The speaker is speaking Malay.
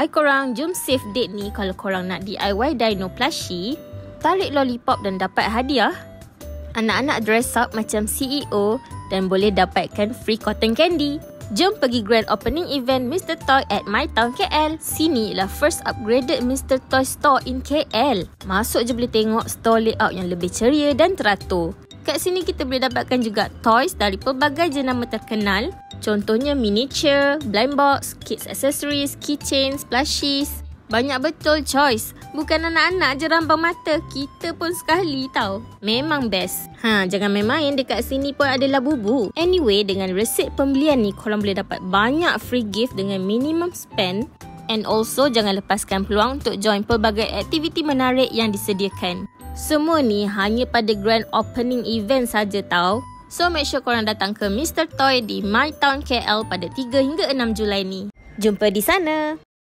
Hai korang, jom save date ni kalau korang nak DIY Dino plushie, tarik lollipop dan dapat hadiah. Anak-anak dress up macam CEO dan boleh dapatkan free cotton candy. Jom pergi grand opening event Mr. Toy at My Town KL. Sini ialah first upgraded Mr. Toy store in KL. Masuk je boleh tengok store layout yang lebih ceria dan teratur. Kat sini kita boleh dapatkan juga toys dari pelbagai jenama terkenal. Contohnya miniature, blind box, kids accessories, keychains, plushies. Banyak betul choice. Bukan anak-anak je rambang mata, kita pun sekali tau. Memang best. Jangan main-main, dekat sini pun ada Labubu. Anyway, dengan resit pembelian ni korang boleh dapat banyak free gift dengan minimum spend. And also jangan lepaskan peluang untuk join pelbagai aktiviti menarik yang disediakan. Semua ni hanya pada grand opening event saja tau. So make sure korang datang ke Mr. Toy di My Town KL pada 3 hingga 6 Julai ni. Jumpa di sana.